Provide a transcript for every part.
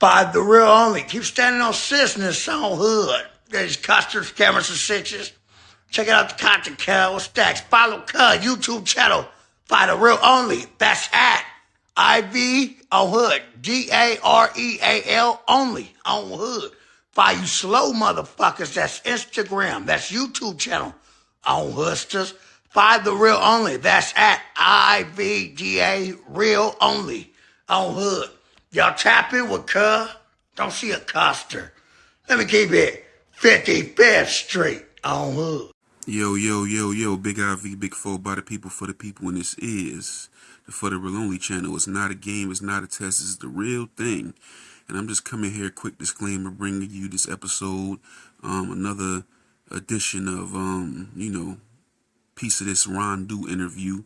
Five, the real only. Keep standing on business on hood. There's customs, cameras, and sixes. Check out the content, Cal. Stacks. Follow Cuz YouTube channel. Find the real only. That's at IV on hood. DAREAL only on hood. Find you slow motherfuckers. That's Instagram. That's YouTube channel on hoodsters. Find the real only. That's at IVDA real only on hood. Y'all tap in with Cuz. Don't see a coster. Let me keep it 55th Street on hood. Yo, Big IV, Big 4 by the people, for the people, and this is the For the Real Only channel. It's not a game, it's not a test, it's the real thing. And I'm just coming here, quick disclaimer, bringing you this episode, another edition of, piece of this Rondu interview.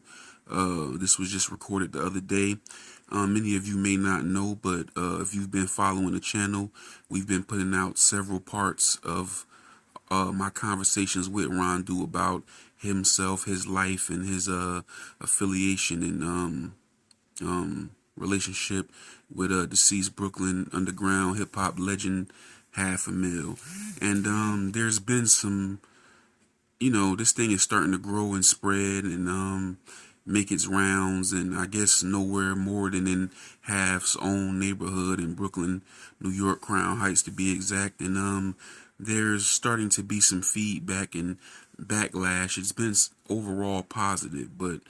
This was just recorded the other day. Many of you may not know, but if you've been following the channel, we've been putting out several parts of my conversations with Rondu about himself, his life, and his affiliation and relationship with deceased Brooklyn underground hip hop legend Half a Mill. And there's been some, this thing is starting to grow and spread and make its rounds, and I guess nowhere more than in Half's own neighborhood in Brooklyn, New York, Crown Heights to be exact. And there's starting to be some feedback and backlash. It's been overall positive, but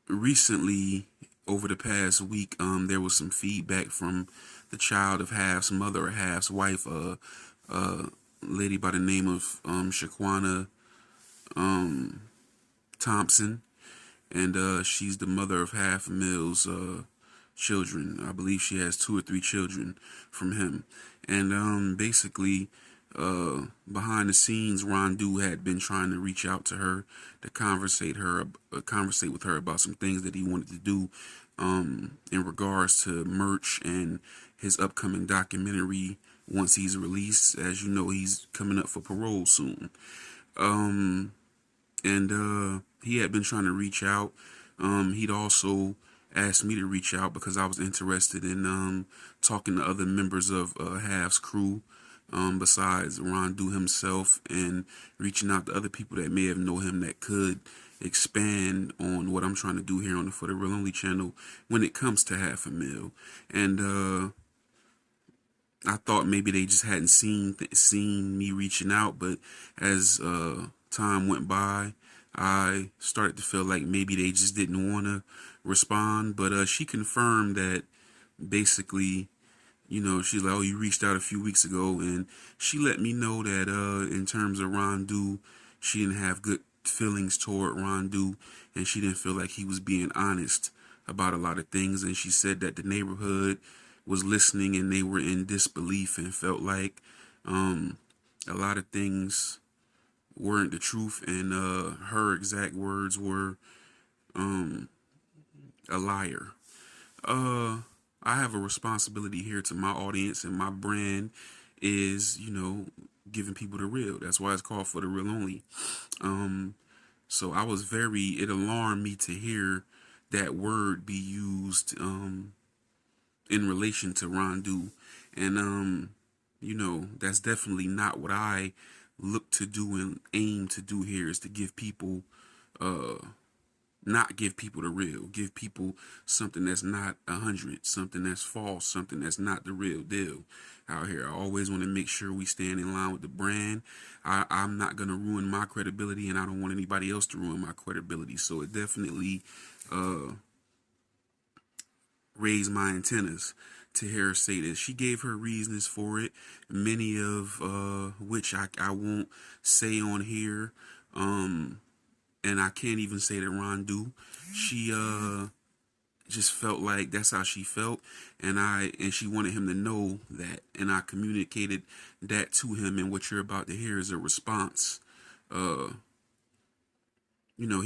recently, over the past week, there was some feedback from the child of Half's mother, or Half's wife, a lady by the name of Shaquana Thompson, and she's the mother of Half a Mill's children. I believe she has 2 or 3 children from him. And basically, behind the scenes, Rondu had been trying to reach out to her to conversate with her about some things that he wanted to do in regards to merch and his upcoming documentary once he's released. As you know, he's coming up for parole soon. And he had been trying to reach out. He'd also asked me to reach out because I was interested in talking to other members of Half's crew, besides Rondu himself, and reaching out to other people that may have known him that could expand on what I'm trying to do here on the For the Real Only channel when it comes to Half a Mill. And I thought maybe they just hadn't seen me reaching out, but as time went by, I started to feel like maybe they just didn't want to respond. But she confirmed that basically, she's like, oh, you reached out a few weeks ago, and she let me know that in terms of Rondu, she didn't have good feelings toward Rondu, and she didn't feel like he was being honest about a lot of things. And she said that the neighborhood was listening and they were in disbelief and felt like a lot of things weren't the truth, and her exact words were a liar. I have a responsibility here to my audience, and my brand is, giving people the real. That's why it's called For the Real Only. So it alarmed me to hear that word be used in relation to Rondu. And, that's definitely not what I look to do and aim to do here, is to give people, not give people the real, give people something that's not 100, something that's false, something that's not the real deal out here. I always want to make sure we stand in line with the brand. I'm not going to ruin my credibility, and I don't want anybody else to ruin my credibility. So it definitely raised my antennas to hear her say this. She gave her reasons for it, many of which I won't say on here. And I can't even say that Rondu. She just felt like that's how she felt, and she wanted him to know that, and I communicated that to him. And what you're about to hear is a response. He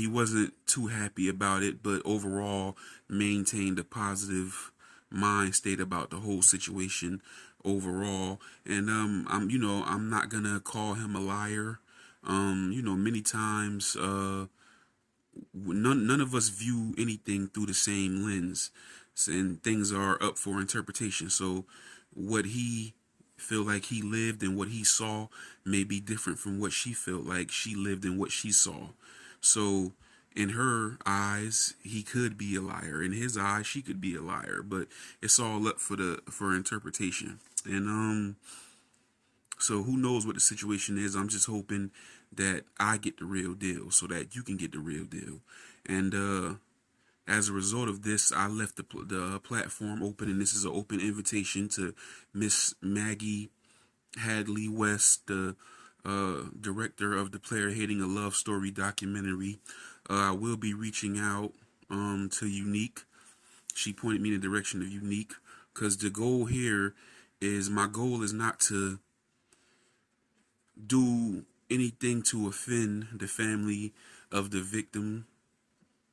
wasn't too happy about it, but overall maintained a positive mind state about the whole situation overall. And I'm not gonna call him a liar. Many times none of us view anything through the same lens. and things are up for interpretation. So what he feel like he lived and what he saw may be different from what she felt like she lived and what she saw. So in her eyes, he could be a liar. In his eyes, she could be a liar. But it's all up for interpretation. And so who knows what the situation is? I'm just hoping that I get the real deal so that you can get the real deal. And as a result of this, I left the platform open, and this is an open invitation to Miss Maggie Hadley West, the director of the Player Hating a Love Story documentary. I will be reaching out to Unique. She pointed me in the direction of Unique, because the goal here is, my goal is not to do anything to offend the family of the victim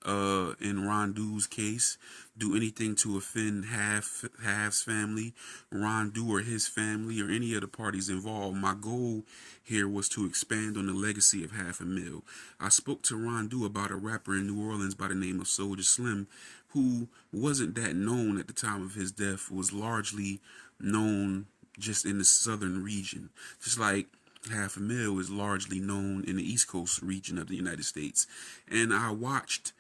in Rondu's case, do anything to offend Half's family, Rondu or his family, or any of the parties involved. My goal here was to expand on the legacy of Half a Mill. I spoke to Rondu about a rapper in New Orleans by the name of Soulja Slim, who wasn't that known at the time of his death, was largely known just in the southern region, just like Half a Mill is largely known in the East Coast region of the United States. And I watched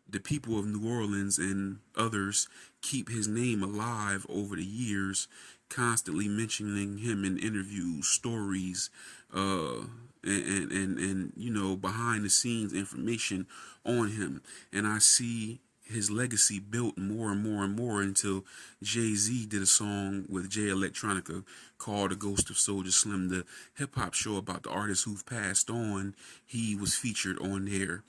the people of New Orleans and others keep his name alive over the years, constantly mentioning him in interviews, stories, and you know, behind the scenes information on him. And I see his legacy built more and more and more until Jay-Z did a song with Jay Electronica called The Ghost of Soulja Slim, the hip-hop show about the artists who've passed on. He was featured on there.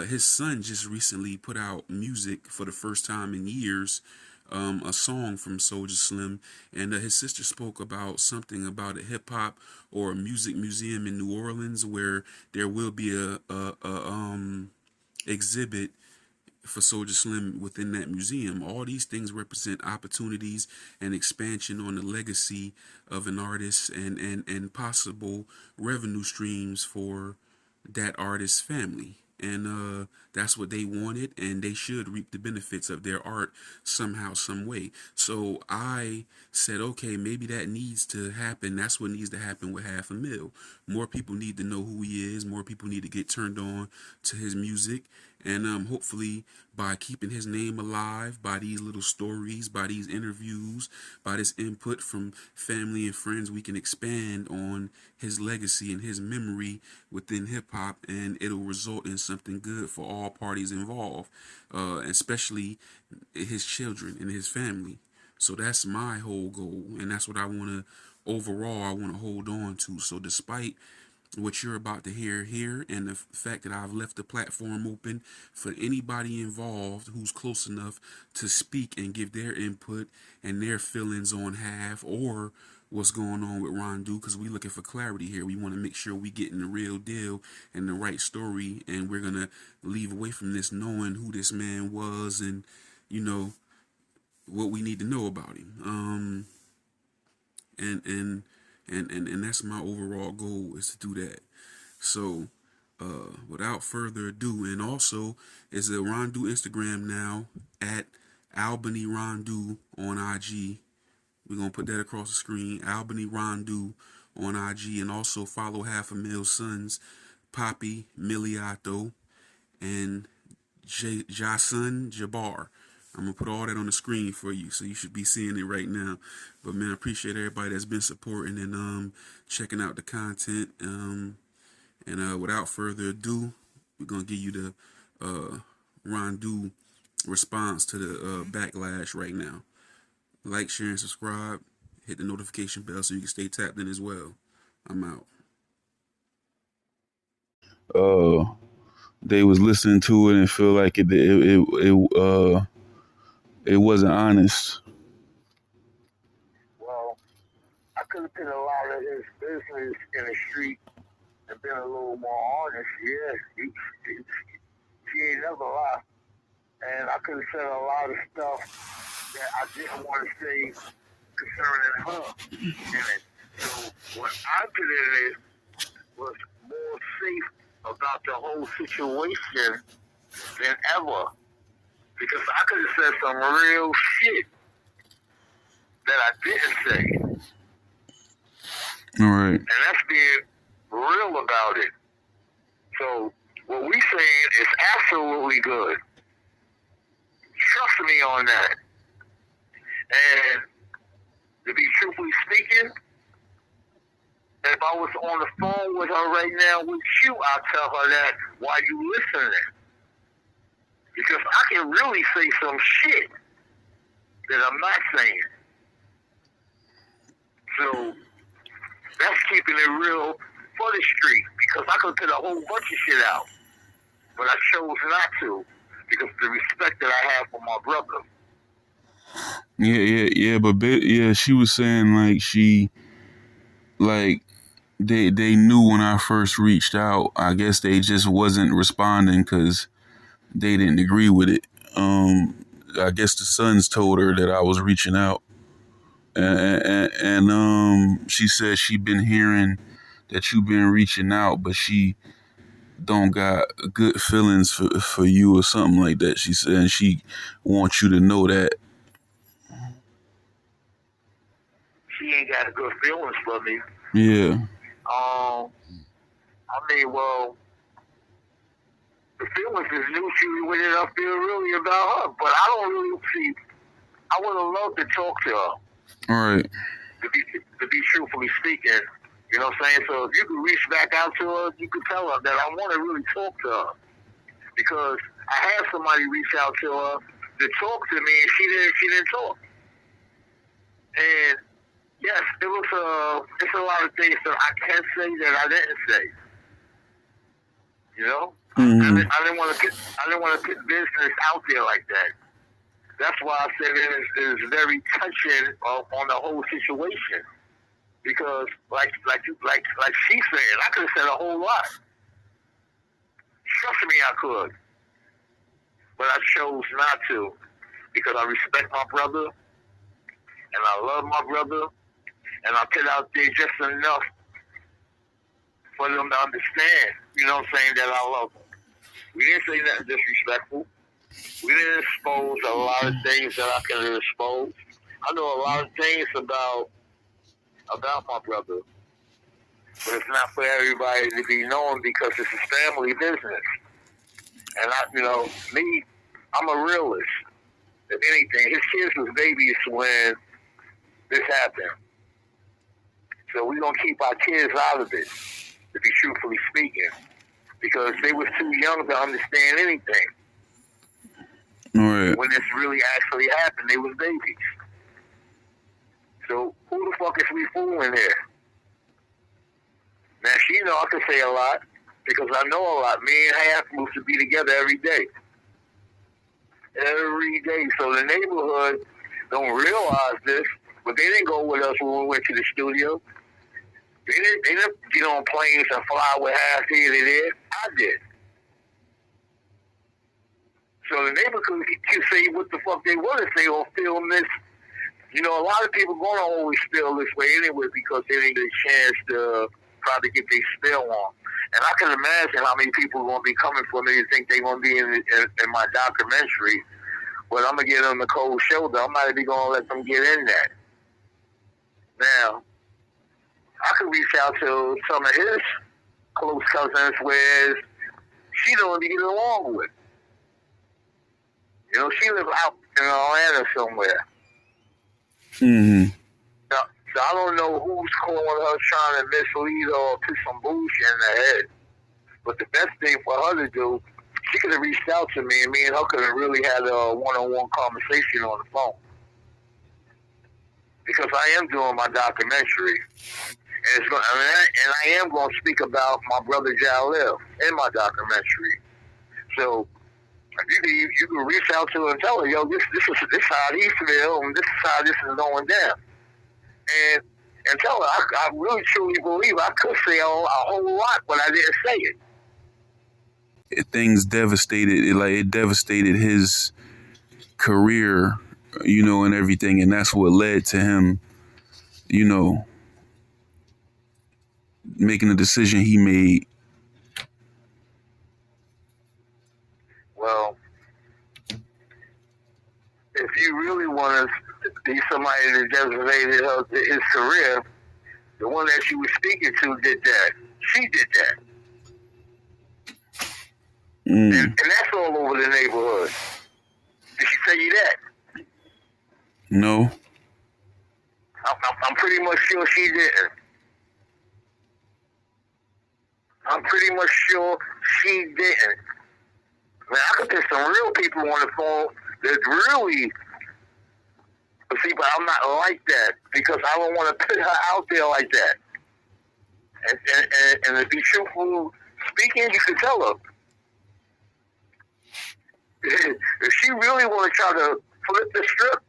His son just recently put out music for the first time in years, a song from Soulja Slim, and his sister spoke about something about a hip hop or a music museum in New Orleans where there will be a exhibit for Soulja Slim within that museum. All these things represent opportunities and expansion on the legacy of an artist, and possible revenue streams for that artist's family. And that's what they wanted, and they should reap the benefits of their art somehow, some way. So I said, okay, maybe that needs to happen. That's what needs to happen with Half a Mill. More people need to know who he is. More people need to get turned on to his music. And hopefully, by keeping his name alive, by these little stories, by these interviews, by this input from family and friends, we can expand on his legacy and his memory within hip-hop, and it'll result in something good for all parties involved, especially his children and his family. So that's my whole goal, and that's what I want to, overall, I want to hold on to. So despite what you're about to hear here, and the fact that I've left the platform open for anybody involved who's close enough to speak and give their input and their feelings on Half or what's going on with Rondu, because we're looking for clarity here. We want to make sure we getting the real deal and the right story, and we're gonna leave away from this knowing who this man was and, you know, what we need to know about him. And that's my overall goal, is to do that. So without further ado, and also is a Rondu Instagram now at Albany Rondu on IG. We're gonna put that across the screen, Albany Rondu on IG, and also follow Half a Mill's sons, Poppy Miliato and Jason Jabbar. I'm going to put all that on the screen for you, so you should be seeing it right now. But, man, I appreciate everybody that's been supporting and checking out the content. And without further ado, we're going to give you the Rondu response to the Backlash right now. Like, share, and subscribe. Hit the notification bell so you can stay tapped in as well. I'm out. They was listening to it and feel like it wasn't honest. Well, I could have put a lot of his business in the street and been a little more honest. Yeah, he ain't never lied. And I could have said a lot of stuff that I didn't want to say concerning her in it. So what I put in it was more safe about the whole situation than ever. Because I could have said some real shit that I didn't say. All right. And that's being real about it. So what we saying is absolutely good. Trust me on that. And to be truthfully speaking, if I was on the phone with her right now with you, I'll tell her that while you listening. Because I can really say some shit that I'm not saying. So that's keeping it real for the street. Because I could put a whole bunch of shit out. But I chose not to. Because of the respect that I have for my brother. Yeah. But she was saying they knew when I first reached out. I guess they just wasn't responding because they didn't agree with it. I guess the sons told her that I was reaching out, and she said she been hearing that you been reaching out, but she don't got good feelings for you or something like that. She said, and she wants you to know that. She ain't got good feelings for me. Yeah. I mean, well, the feelings is mutually what I feel really about her, but I don't really see. I would have loved to talk to her. All right. To be truthfully speaking, you know what I'm saying. So if you could reach back out to her, you could tell her that I want to really talk to her because I had somebody reach out to her to talk to me, and she didn't talk. And yes, it's a lot of things that I can say that I didn't say. You know, Mm-hmm. I didn't want to put business out there like that. That's why I said it is very touching on the whole situation because, like she said, I could have said a whole lot. Trust me, I could, but I chose not to because I respect my brother and I love my brother. And I put out there just enough for them to understand, you know what I'm saying, that I love them. We didn't say nothing disrespectful. We didn't expose a lot of things that I could have exposed. I know a lot of things about my brother, but it's not for everybody to be known because it's his family business. And I'm a realist. If anything, his kids was babies when this happened. So we're going to keep our kids out of it, to be truthfully speaking, because they was too young to understand anything. All right. When this really actually happened, they was babies. So who the fuck is we fooling here? Now, she know I can say a lot, because I know a lot. Me and Half used to be together every day. Every day. So the neighborhood don't realize this, but they didn't go with us when we went to the studio. They didn't get on planes and fly with Half here and there. I did. So the neighborhood can say what the fuck they want to say or film this. You know, a lot of people going to always feel this way anyway because they didn't get a chance to probably get their spill on. And I can imagine how many people are going to be coming for me to think they're going to be in my documentary. But I'm going to give them the cold shoulder. I'm not even going to let them get in that. Now, I could reach out to some of his close cousins where she don't even get along with. You know, she lives out in Atlanta somewhere. Mm-hmm. So I don't know who's calling her trying to mislead her or put some bullshit in her head. But the best thing for her to do, she could have reached out to me and her could have really had a one-on-one conversation on the phone. Because I am doing my documentary. And I am going to speak about my brother Jalil in my documentary. So you can reach out to her and tell her, yo, this is how he feel, and this is how this is going down. And tell her, I really truly believe I could say a whole lot, but I didn't say it. Things devastated. It devastated his career, you know, and everything, and that's what led to him, you know, making the decision he made. Well, if you really want to be somebody that devastated his career, the one that she was speaking to did that. She did that. And that's all over the neighborhood. Did she tell you that? No. I'm pretty much sure she didn't. I'm pretty much sure she didn't. Man, I could put some real people on the phone that really, see, but I'm not like that because I don't want to put her out there like that. And to be truthful speaking, you can tell her. If she really want to try to flip the script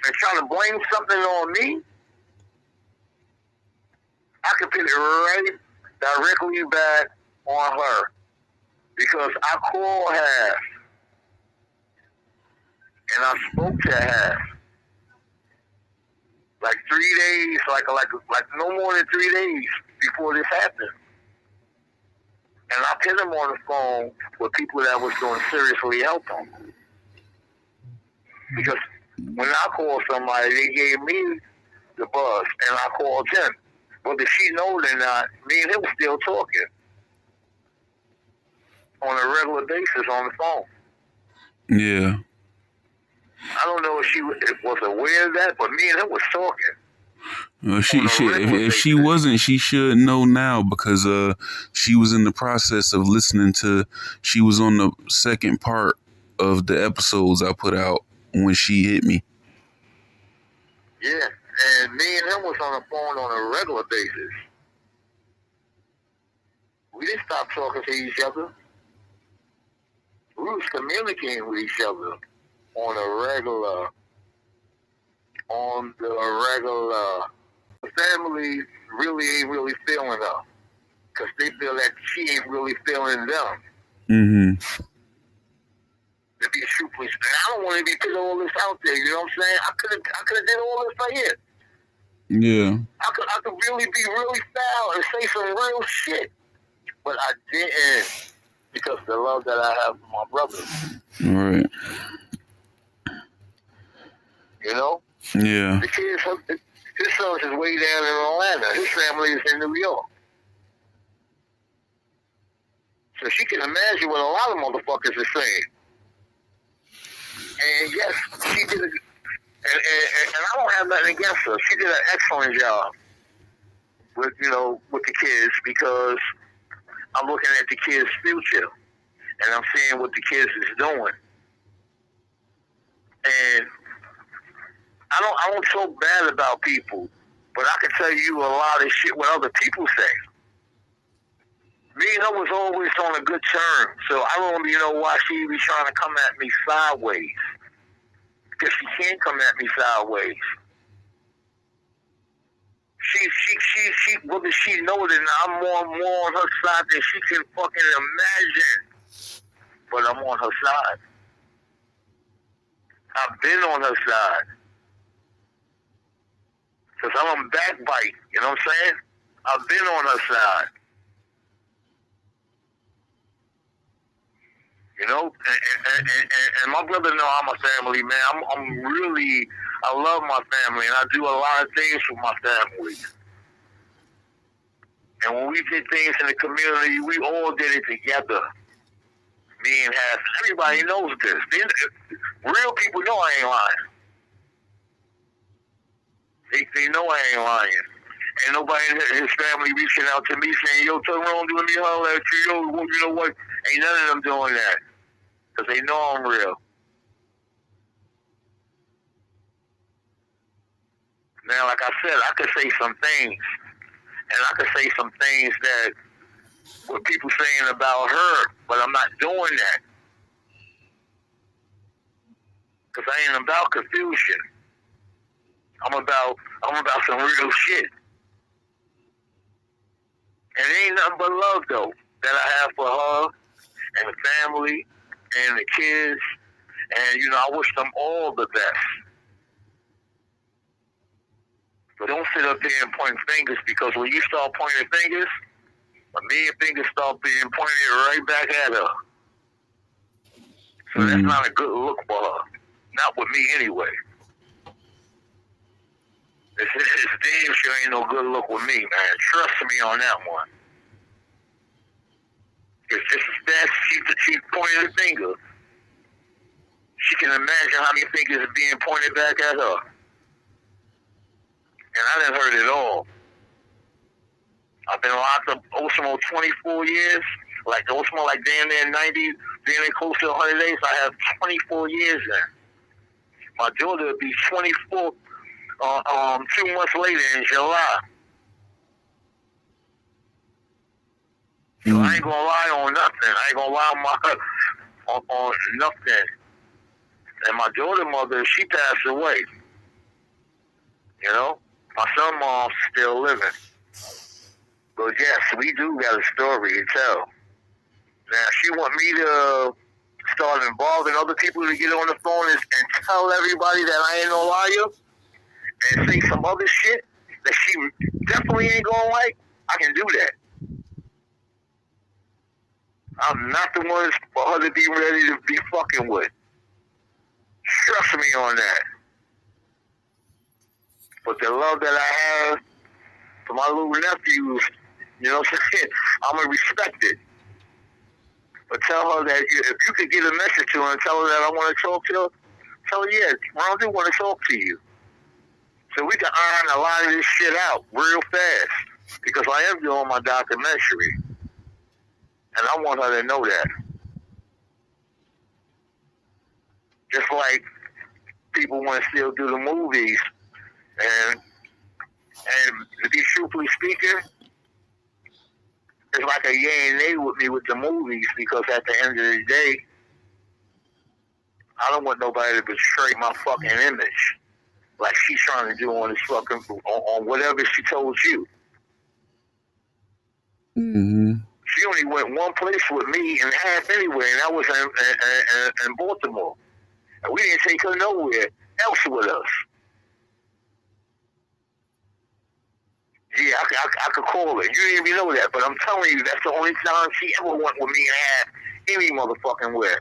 and try to blame something on me, I can put it right directly back on her. Because I called her and I spoke to her like 3 days, like no more than 3 days before this happened. And I put him on the phone with people that was going to seriously help him. Because when I called somebody, they gave me the buzz, and I called him. Whether she knows or not, me and him still talking on a regular basis on the phone. Yeah. I don't know if she was aware of that, but me and him was talking. Well, if she wasn't, she should know now because she was in the process of listening to. She was on the second part of the episodes I put out when she hit me. Yeah, and me and him was on the phone on a regular basis. We didn't stop talking to each other. We was communicating with each other on the regular. The family really ain't really feeling her because they feel that she ain't really feeling them. Mm-hmm. To be truthfully, and I don't want to be putting all this out there. You know what I'm saying? I could have did all this right here. Yeah. I could really be really foul and say some real shit, but I didn't because of the love that I have for my brother. Right. You know? Yeah. The kids, his son's is way down in Atlanta. His family is in New York. So she can imagine what a lot of motherfuckers are saying. And yes, she did and I don't have nothing against her. She did an excellent job with the kids because I'm looking at the kids' future and I'm seeing what the kids is doing. And I don't talk bad about people, but I can tell you a lot of shit what other people say. Me and her was always on a good term, so I don't even know why she be trying to come at me sideways. Because she can't come at me sideways. She whether she know it or not, I'm more on her side than she can fucking imagine. But I'm on her side. I've been on her side. Because I'm on backbite, you know what I'm saying? I've been on her side. You know, and my brother know I'm a family man. I love my family, and I do a lot of things for my family. And when we did things in the community, we all did it together. Me and Hassan. Everybody knows this. Real people know I ain't lying. They know I ain't lying. Ain't nobody in his family reaching out to me saying, yo, tell Rondu, let me holler at you. Yo, you know what? Ain't none of them doing that. Because they know I'm real. Now, like I said, I could say some things. And I could say some things that what people saying about her, but I'm not doing that. Because I ain't about confusion. I'm about some real shit. And it ain't nothing but love, though, that I have for her and the family and the kids. And, I wish them all the best. But don't sit up there and point fingers, because when you start pointing fingers, a million fingers start being pointed right back at her. So that's not a good look for her. Not with me anyway. It's damn sure ain't no good look with me, man. Trust me on that one. It's just as fast as she pointed the finger. She can imagine how many fingers are being pointed back at her. And I done heard it all. I've been locked up almost 24 years. Like almost like damn near 90, damn near close to 100 days. I have 24 years in. My daughter will be 24 2 months later in July. So I ain't gonna lie on nothing. I ain't gonna lie on nothing. And my daughter's mother, she passed away. You know? My son's mom's still living. But yes, we do got a story to tell. Now, she want me to start involving other people to get on the phone and tell everybody that I ain't no liar and say some other shit that she definitely ain't gonna like. I can do that. I'm not the one for her to be ready to be fucking with. Trust me on that. But the love that I have for my little nephews, you know what I'm saying? I'm going to respect it. But tell her that if you could get a message to her and tell her that I want to talk to her, tell her, yeah, Rondu want to talk to you. So we can iron a lot of this shit out real fast. Because I am doing my documentary. And I want her to know that. Just like people want to still do the movies. And to be truthfully speaking, it's like a yay and nay with me with the movies because at the end of the day, I don't want nobody to betray my fucking image like she's trying to do on this fucking on whatever she told you. Mm-hmm. She only went one place with me and half anywhere, and that was in Baltimore. And we didn't take her nowhere else with us. Yeah, I could call her. You didn't even know that, but I'm telling you, that's the only time she ever went with me and had any motherfucking where.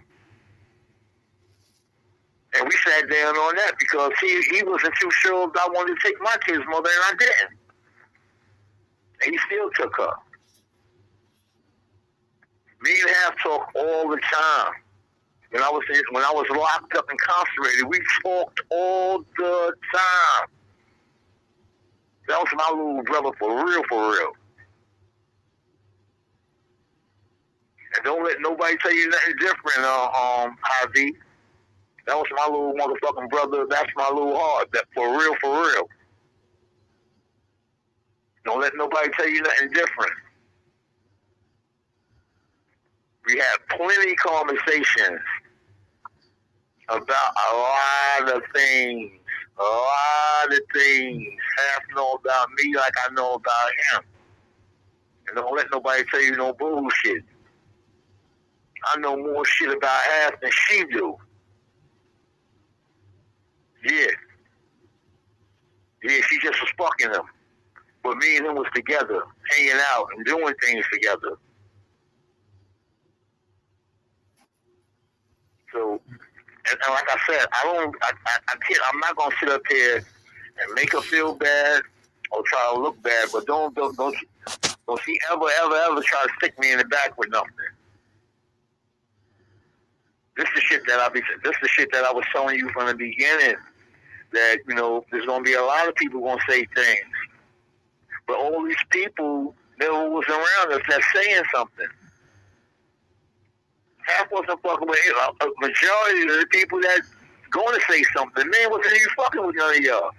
And we sat down on that because he wasn't too sure if I wanted to take my kid's mother, and I didn't. And he still took her. Me and Half talk all the time. When I was locked up and incarcerated, we talked all the time. That was my little brother for real, for real. And don't let nobody tell you nothing different, Ivy. That was my little motherfucking brother. That's my little heart. That for real, for real. Don't let nobody tell you nothing different. We had plenty of conversations about a lot of things. A lot of things. Half know about me like I know about him. And don't let nobody tell you no bullshit. I know more shit about Half than she do. Yeah. Yeah, she just was fucking him. But me and him was together, hanging out and doing things together. So, and like I said, I'm not gonna sit up here and make her feel bad or try to look bad, but don't she ever try to stick me in the back with nothing. This is the shit that I was telling you from the beginning. That, you know, there's gonna be a lot of people gonna say things, but all these people never was around us that's saying something. Half wasn't fucking with a majority of the people that going to say something. Man wasn't even fucking with none of y'all.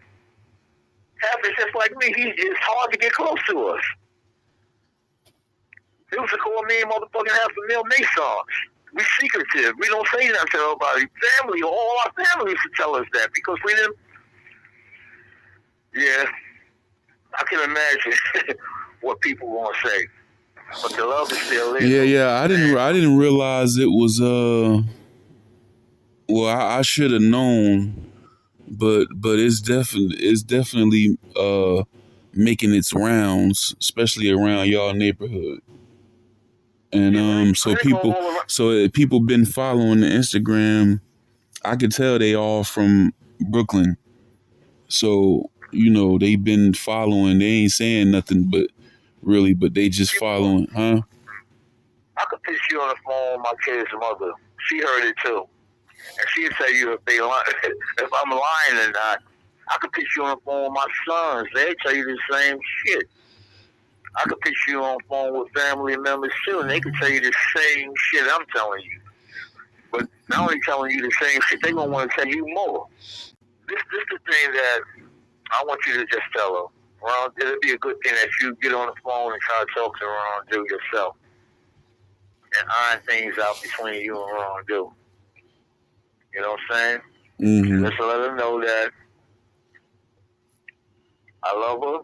Half is just like me. It's hard to get close to us. He used to call me and motherfucking Half a Mil Masons. We secretive. We don't say nothing to nobody. Family, all our family used to tell us that because we didn't. Yeah, I can imagine what people gonna say. But the love is still there. Yeah. I didn't realize it was well, I should have known, but it's definitely making its rounds, especially around y'all neighborhood. And so people been following the Instagram I could tell they all from Brooklyn. So, they've been following. They ain't saying nothing but they just following, huh? I could put you on the phone with my kid's mother. She heard it too. And she'll tell you if they lie, if I'm lying or not. I could put you on the phone with my sons. They'll tell you the same shit. I could put you on the phone with family members too, and they could tell you the same shit I'm telling you. But not only telling you the same shit, they gonna want to tell you more. This is the thing that I want you to just tell her. Ron, it'd be a good thing that you get on the phone and try to talk to Rondu yourself and iron things out between you and Rondu. You know what I'm saying? Mm-hmm. Just to let her know that I love her.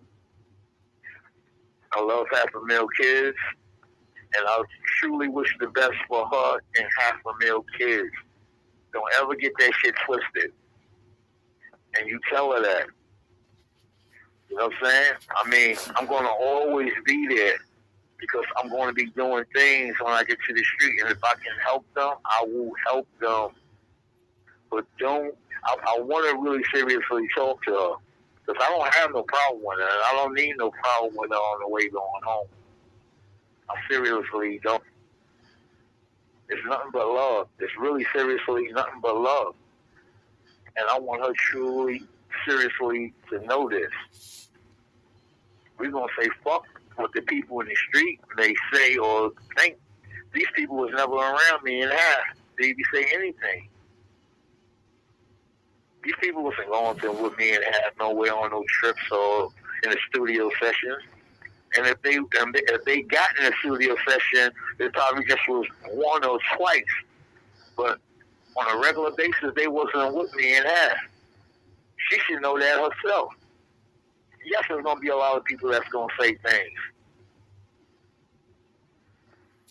I love 500,000 kids, and I truly wish the best for her and 500,000 kids. Don't ever get that shit twisted. And you tell her that. You know what I'm saying? I mean, I'm going to always be there because I'm going to be doing things when I get to the street. And if I can help them, I will help them. But I want to really seriously talk to her. Because I don't have no problem with her. I don't need no problem with her on the way going home. I seriously don't. It's nothing but love. It's really seriously nothing but love. And I want her truly, seriously to know this. We're going to say fuck what the people in the street may say or think. These people was never around me in half. They be say anything. These people wasn't going to with me and have nowhere on no trips or in the studio sessions. And if they got in a studio session, it probably just was one or twice. But on a regular basis, they wasn't with me in half. She should know that herself. Yes, there's going to be a lot of people that's going to say things.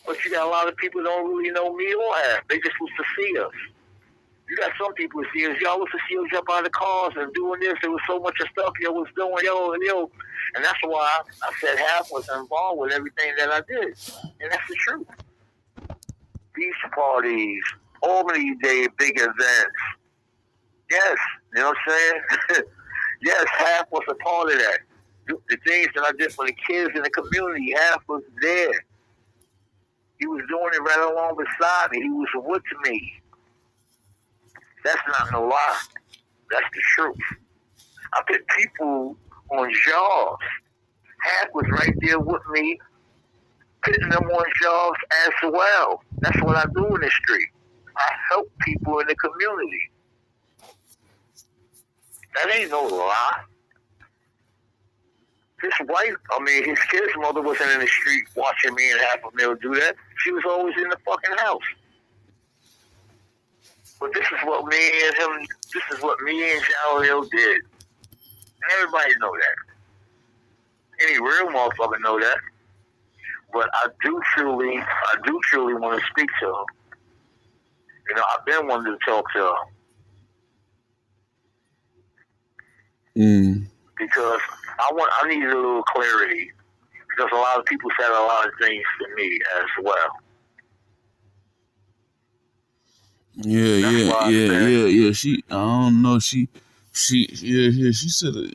But you got a lot of people that don't really know me or half. They just was to see us. You got some people who see us. Y'all was to see us jump out of the cars and doing this. There was so much of stuff y'all was doing, yo. And that's why I said half was involved with everything that I did. And that's the truth. Beach parties, Albany Day, big events. Yes, you know what I'm saying? Yes, half was a part of that. The things that I did for the kids in the community, half was there. He was doing it right along beside me. He was with me. That's not no lie. That's the truth. I put people on jobs. Half was right there with me, putting them on jobs as well. That's what I do in the street. I help people in the community. That ain't no lie. His kid's mother wasn't in the street watching me and 500,000 do that. She was always in the fucking house. But this is what me and Jaleel did. And everybody know that. Any real motherfucker know that. But I do truly want to speak to her. You know, I've been wanting to talk to her. Because I needed a little clarity. Because a lot of people said a lot of things to me as well. Yeah. She, I don't know. She said,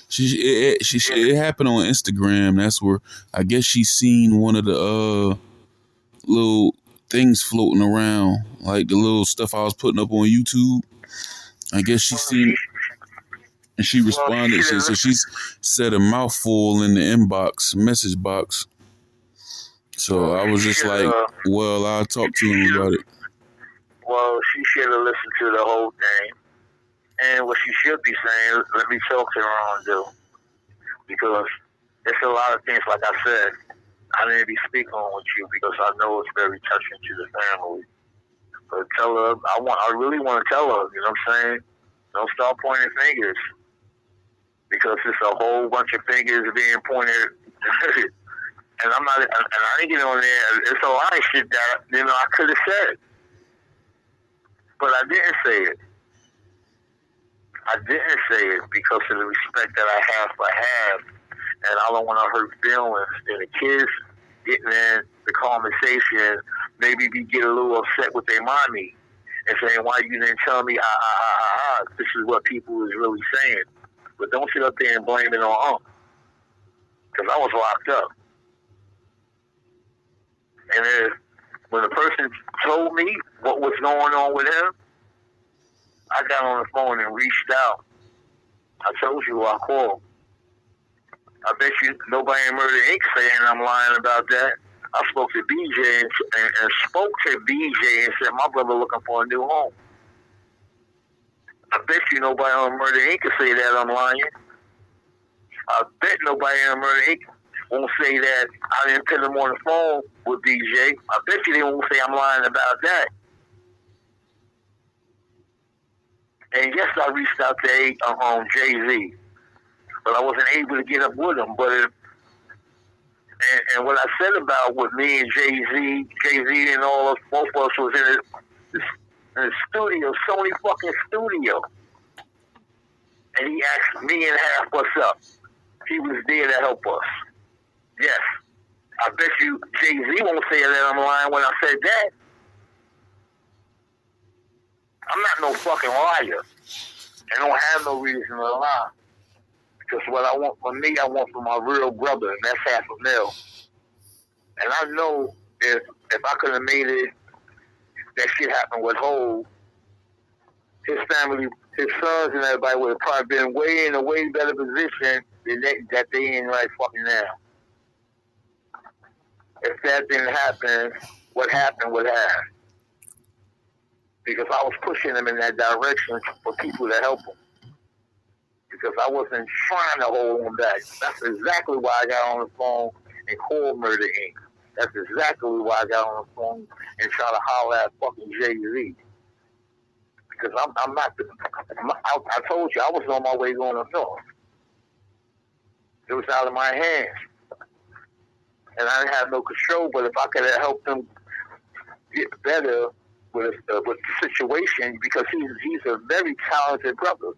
it happened on Instagram. That's where I guess she seen one of the little things floating around, like the little stuff I was putting up on YouTube. I guess she seen, and she responded. So she said a mouthful in the inbox message box. So I was just like, well, I'll talk to him about it. Well, she should have listened to the whole thing. And what she should be saying, let me talk to Rondu. Because there's a lot of things, like I said, I didn't be speaking on with you because I know it's very touching to the family. But tell her, I really want to tell her, you know what I'm saying? Don't start pointing fingers. Because it's a whole bunch of fingers being pointed. And I didn't get on there. It's a lot of shit that, I could have said. But I didn't say it. I didn't say it because of the respect that I have for Half, and I don't want to hurt feelings. And the kids getting in the conversation, maybe get a little upset with their mommy, and saying, why you didn't tell me, this is what people is really saying. But don't sit up there and blame it on because I was locked up. And then when the person told me what was going on with him, I got on the phone and reached out. I told you I called. I bet you nobody in Murder Inc. saying I'm lying about that. I spoke to BJ and spoke to BJ and said, my brother looking for a new home. I bet you nobody on Murder Inc. can say that I'm lying. I bet nobody on Murder Inc. won't say that I didn't put him on the phone with BJ. I bet you they won't say I'm lying about that. And yes, I reached out to Jay-Z, but I wasn't able to get up with him. But and what I said about with me and Jay-Z and all us, both of us was in the studio, Sony fucking studio. And he asked me and half us up. He was there to help us. Yes. I bet you Jay-Z won't say that I'm lying when I said that. I'm not no fucking liar. I don't have no reason to lie. Because what I want from me, I want from my real brother, and that's $500,000. And I know if I could have made it, that shit happened with Hov, his family, his sons and everybody would have probably been way in a way better position than that they in right fucking now. If that didn't happen, what happened would have. Because I was pushing them in that direction for people to help them. Because I wasn't trying to hold them back. That's exactly why I got on the phone and called Murder Inc. That's exactly why I got on the phone and tried to holler at fucking Jay-Z. Because I'm not I told you, I was on my way going up north. It was out of my hands. And I didn't have no control, but if I could have helped them get better with the situation, because he's a very talented brother,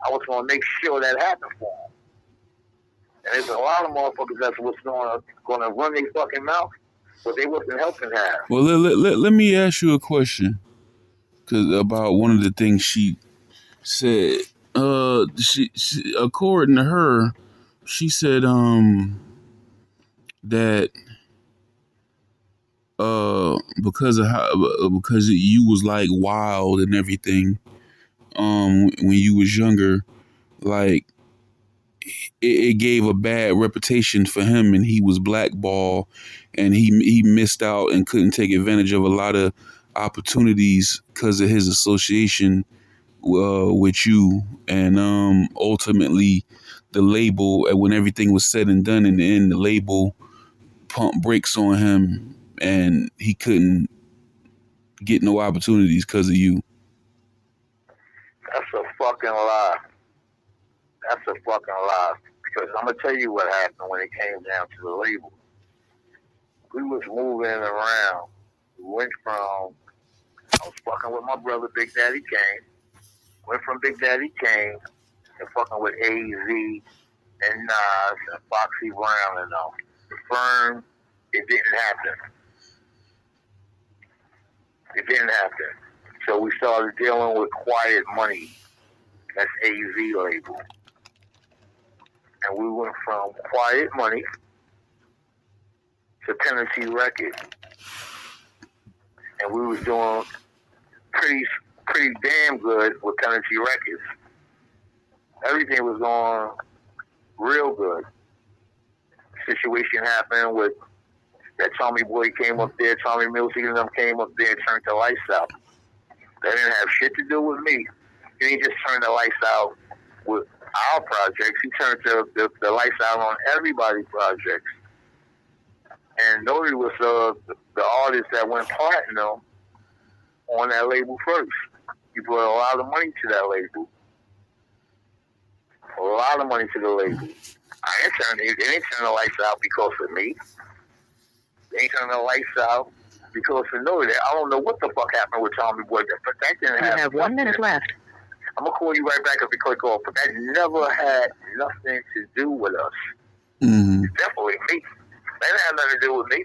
I was going to make sure that happened for him. And there's a lot of motherfuckers that's what's going to run their fucking mouth, but they wasn't helping half. Well, let me ask you a question, about one of the things she said. She according to her, she said that because you was like wild and everything when you was younger, like it gave a bad reputation for him, and he was blackballed, and he missed out and couldn't take advantage of a lot of opportunities because of his association with you, and ultimately the label, when everything was said and done in the end, the label pumped brakes on him and he couldn't get no opportunities because of you. That's a fucking lie. That's a fucking lie. Because I'm going to tell you what happened when it came down to the label. We was moving around. We went from, I was fucking with my brother Big Daddy Kane. Went from Big Daddy Kane to fucking with AZ and Nas and Foxy Brown and all. The firm, it didn't happen. It didn't happen. So we started dealing with Quiet Money. That's AZ label. And we went from Quiet Money to Tennessee Records. And we was doing pretty damn good with Tennessee Records. Everything was going real good. Situation happened with that Tommy Boy came up there, Tommy Music and them came up there and turned the lights out. That didn't have shit to do with me. He didn't just turn the lights out with our projects. He turned the lights out on everybody's projects. And Nori was the artist that went platinum on that label first. He brought a lot of money to that label. A lot of money to the label. They didn't turn the lights out because of me. They ain't turning the lights out because of Nori. I don't know what the fuck happened with Tommy Boy, but that didn't happen. You have 1 minute left. I'm going to call you right back if we click off, but that never had nothing to do with us. Mm-hmm. Definitely me. That didn't have nothing to do with me.